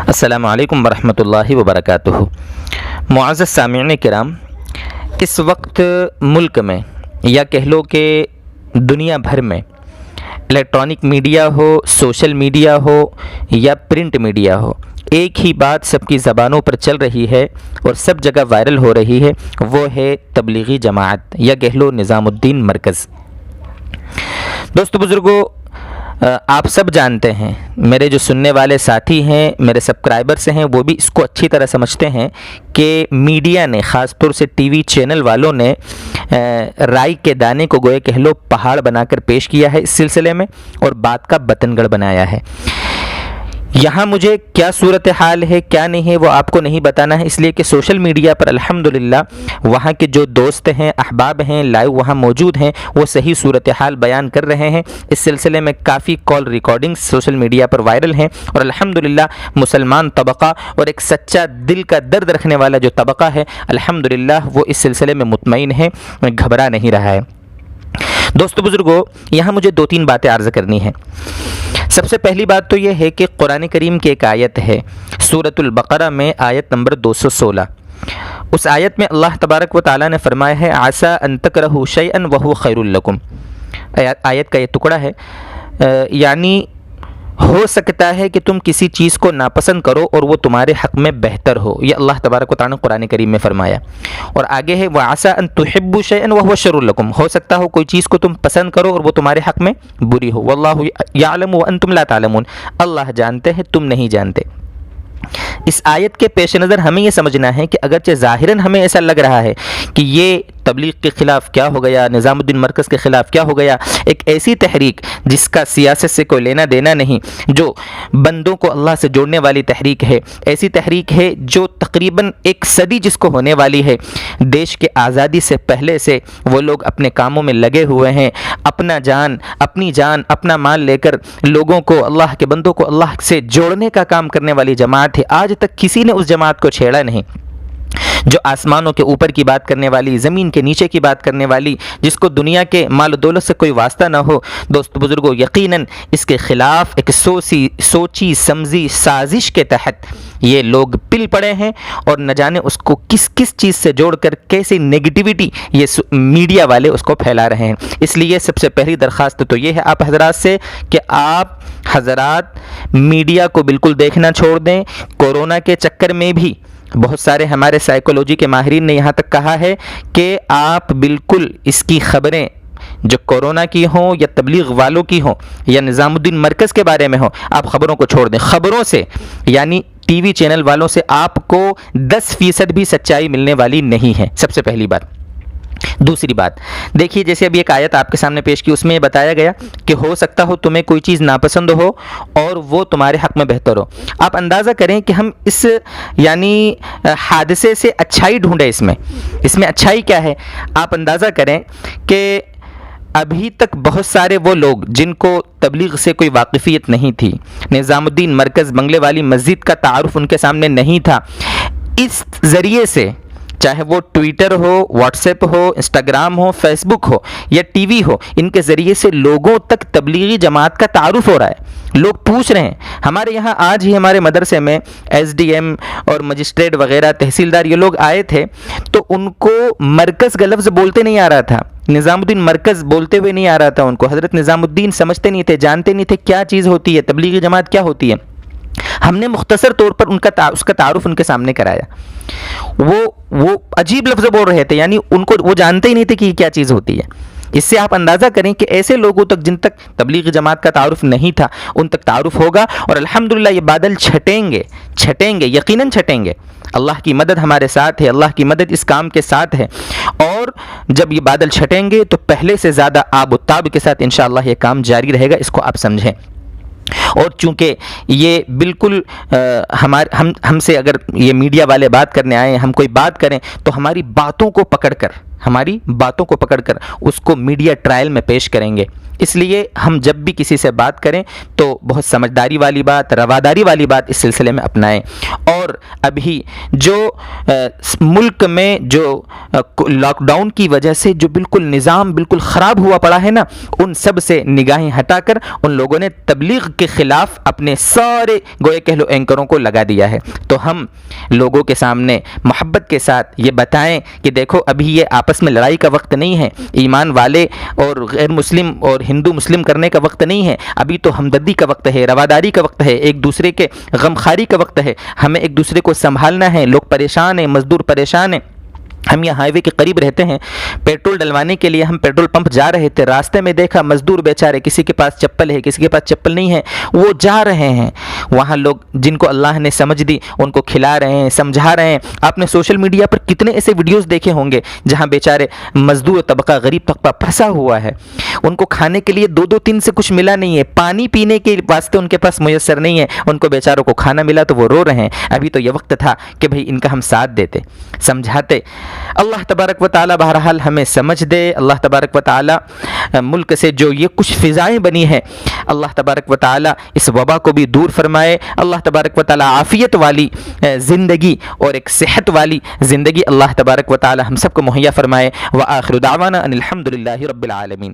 السلام علیکم ورحمۃ اللہ وبرکاتہ۔ معزز سامعین کرام، اس وقت ملک میں یا کہہ لو کہ دنیا بھر میں الیکٹرانک میڈیا ہو، سوشل میڈیا ہو یا پرنٹ میڈیا ہو، ایک ہی بات سب کی زبانوں پر چل رہی ہے اور سب جگہ وائرل ہو رہی ہے، وہ ہے تبلیغی جماعت یا کہہ لو نظام الدین مرکز۔ دوستو بزرگوں، آپ سب جانتے ہیں، میرے جو سننے والے ساتھی ہیں، میرے سبسکرائبرز ہیں، وہ بھی اس کو اچھی طرح سمجھتے ہیں کہ میڈیا نے، خاص طور سے ٹی وی چینل والوں نے رائی کے دانے کو گوئے کہہ لو پہاڑ بنا کر پیش کیا ہے اس سلسلے میں، اور بات کا بتنگڑ بنایا ہے۔ یہاں مجھے کیا صورتحال ہے کیا نہیں ہے وہ آپ کو نہیں بتانا ہے، اس لیے کہ سوشل میڈیا پر الحمدللہ وہاں کے جو دوست ہیں، احباب ہیں، لائیو وہاں موجود ہیں، وہ صحیح صورتحال بیان کر رہے ہیں۔ اس سلسلے میں کافی کال ریکارڈنگز سوشل میڈیا پر وائرل ہیں، اور الحمدللہ مسلمان طبقہ اور ایک سچا دل کا درد رکھنے والا جو طبقہ ہے، الحمدللہ وہ اس سلسلے میں مطمئن ہے، گھبرا نہیں رہا ہے۔ دوستو بزرگوں، یہاں مجھے دو تین باتیں عرض کرنی ہیں۔ سب سے پہلی بات تو یہ ہے کہ قرآن کریم کی ایک آیت ہے، سورۃ البقرہ میں آیت نمبر 216۔ اس آیت میں اللہ تبارک و تعالیٰ نے فرمایا ہے عَسَىٰ أَن تَكْرَهُوا شَيْئًا وَهُوَ خَيْرٌ لَكُمْ۔ آیت کا یہ ٹکڑا ہے، یعنی ہو سکتا ہے کہ تم کسی چیز کو ناپسند کرو اور وہ تمہارے حق میں بہتر ہو، یہ اللہ تبارک و تعالیٰ نے قرآن کریم میں فرمایا۔ اور آگے ہے وَعَسَىٰ أَن تُحِبُّوا شَيْئًا وَهُوَ شَرٌّ لَكُمْ، ہو سکتا ہو کوئی چیز کو تم پسند کرو اور وہ تمہارے حق میں بری ہو۔ وَاللَّهُ يَعْلَمُ وَأَنتُمْ لَا تَعْلَمُونَ، اللہ جانتے ہیں تم نہیں جانتے۔ اس آیت کے پیش نظر ہمیں یہ سمجھنا ہے کہ اگرچہ ظاہراً ہمیں ایسا لگ رہا ہے کہ یہ تبلیغ کے خلاف کیا ہو گیا، نظام الدین مرکز کے خلاف کیا ہو گیا، ایک ایسی تحریک جس کا سیاست سے کوئی لینا دینا نہیں، جو بندوں کو اللہ سے جوڑنے والی تحریک ہے، ایسی تحریک ہے جو تقریباً ایک صدی جس کو ہونے والی ہے، دیش کے آزادی سے پہلے سے وہ لوگ اپنے کاموں میں لگے ہوئے ہیں، اپنی جان اپنا مال لے کر لوگوں کو، اللہ کے بندوں کو اللہ سے جوڑنے کا کام کرنے والی جماعت ہے۔ آج تک کسی نے اس جماعت کو چھیڑا نہیں، جو آسمانوں کے اوپر کی بات کرنے والی، زمین کے نیچے کی بات کرنے والی، جس کو دنیا کے مال و دولت سے کوئی واسطہ نہ ہو، دوست بزرگوں یقیناً اس کے خلاف ایک سوچی سمجھی سازش کے تحت یہ لوگ پل پڑے ہیں، اور نہ جانے اس کو کس چیز سے جوڑ کر کیسی نیگیٹیوٹی یہ میڈیا والے اس کو پھیلا رہے ہیں۔ اس لیے سب سے پہلی درخواست تو یہ ہے آپ حضرات سے کہ آپ حضرات میڈیا کو بالکل دیکھنا چھوڑ دیں۔ کورونا کے چکر میں بھی بہت سارے ہمارے سائیکولوجی کے ماہرین نے یہاں تک کہا ہے کہ آپ بالکل اس کی خبریں جو کورونا کی ہوں یا تبلیغ والوں کی ہوں یا نظام الدین مرکز کے بارے میں ہوں، آپ خبروں کو چھوڑ دیں۔ خبروں سے یعنی ٹی وی چینل والوں سے آپ کو 10% بھی سچائی ملنے والی نہیں ہے، سب سے پہلی بات۔ دوسری بات دیکھیے، جیسے ابھی ایک آیت آپ کے سامنے پیش کی، اس میں یہ بتایا گیا کہ ہو سکتا ہو تمہیں کوئی چیز ناپسند ہو اور وہ تمہارے حق میں بہتر ہو۔ آپ اندازہ کریں کہ ہم اس یعنی حادثے سے اچھائی ڈھونڈیں، اس میں اچھائی کیا ہے؟ آپ اندازہ کریں کہ ابھی تک بہت سارے وہ لوگ جن کو تبلیغ سے کوئی واقفیت نہیں تھی، نظام الدین مرکز بنگلے والی مسجد کا تعارف ان کے سامنے نہیں تھا، اس ذریعے سے چاہے وہ ٹویٹر ہو، واٹس ایپ ہو، انسٹاگرام ہو، فیس بک ہو یا ٹی وی ہو، ان کے ذریعے سے لوگوں تک تبلیغی جماعت کا تعارف ہو رہا ہے۔ لوگ پوچھ رہے ہیں، ہمارے یہاں آج ہی ہمارے مدرسے میں ایس ڈی ایم اور مجسٹریٹ وغیرہ تحصیلدار یہ لوگ آئے تھے، تو ان کو مرکز کا لفظ بولتے نہیں آ رہا تھا، نظام الدین مرکز بولتے ہوئے نہیں آ رہا تھا ان کو، حضرت نظام الدین سمجھتے نہیں تھے، جانتے نہیں تھے کیا چیز ہوتی ہے، تبلیغی جماعت کیا ہوتی ہے۔ ہم نے مختصر طور پر اس کا تعارف ان کے سامنے کرایا۔ وہ عجیب لفظ بول رہے تھے، یعنی ان کو وہ جانتے ہی نہیں تھے کہ یہ کیا چیز ہوتی ہے۔ اس سے آپ اندازہ کریں کہ ایسے لوگوں تک جن تک تبلیغ جماعت کا تعارف نہیں تھا، ان تک تعارف ہوگا، اور الحمدللہ یہ بادل چھٹیں گے، یقیناً چھٹیں گے۔ اللہ کی مدد ہمارے ساتھ ہے، اللہ کی مدد اس کام کے ساتھ ہے، اور جب یہ بادل چھٹیں گے تو پہلے سے زیادہ آب و تاب کے ساتھ انشاءاللہ یہ کام جاری رہے گا، اس کو آپ سمجھیں۔ اور چونکہ یہ بالکل ہم سے اگر یہ میڈیا والے بات کرنے آئے ہیں، ہم کوئی بات کریں تو ہماری باتوں کو پکڑ کر اس کو میڈیا ٹرائل میں پیش کریں گے، اس لیے ہم جب بھی کسی سے بات کریں تو بہت سمجھداری والی بات، رواداری والی بات اس سلسلے میں اپنائیں۔ اور ابھی جو ملک میں جو لاک ڈاؤن کی وجہ سے جو بالکل نظام بالکل خراب ہوا پڑا ہے نا، ان سب سے نگاہیں ہٹا کر ان لوگوں نے تبلیغ کے خلاف اپنے سارے گوئے کہہ لو اینکروں کو لگا دیا ہے۔ تو ہم لوگوں کے سامنے محبت کے ساتھ یہ بتائیں کہ دیکھو ابھی یہ آپس میں لڑائی کا وقت نہیں ہے، ایمان والے اور غیر مسلم اور ہندو مسلم کرنے کا وقت نہیں ہے، ابھی تو ہمدردی کا وقت ہے، رواداری کا وقت ہے، ایک دوسرے کے غمخواری کا وقت ہے، ہمیں ایک دوسرے کو سنبھالنا ہے۔ لوگ پریشان ہیں، مزدور پریشان ہیں۔ ہم یہ ہائی وے کے قریب رہتے ہیں، پیٹرول ڈلوانے کے لیے ہم پیٹرول پمپ جا رہے تھے، راستے میں دیکھا مزدور بیچارے، کسی کے پاس چپل ہے، کسی کے پاس چپل نہیں ہے، وہ جا رہے ہیں وہاں، لوگ جن کو اللہ نے سمجھ دی ان کو کھلا رہے ہیں، سمجھا رہے ہیں۔ آپ نے سوشل میڈیا پر کتنے ایسے ویڈیوز دیکھے ہوں گے جہاں بیچارے مزدور طبقہ، غریب طبقہ پھنسا ہوا ہے، ان کو کھانے کے لیے 2-2-3 سے کچھ ملا نہیں ہے، پانی پینے کے واسطے ان کے پاس میسر نہیں ہے، ان کو بیچاروں کو کھانا ملا تو وہ رو رہے ہیں۔ ابھی تو یہ وقت تھا کہ بھئی ان کا ہم ساتھ دیتے، سمجھاتے۔ اللہ تبارک و تعالی بہرحال ہمیں سمجھ دے، اللہ تبارک و تعالی ملک سے جو یہ کچھ فضائیں بنی ہیں، اللہ تبارک و تعالی اس وبا کو بھی دور فرمائے، اللہ تبارک و تعالی عافیت والی زندگی اور ایک صحت والی زندگی اللہ تبارک و تعالی ہم سب کو مہیا فرمائے۔ وآخر دعوانا ان الحمد للہ رب العالمین۔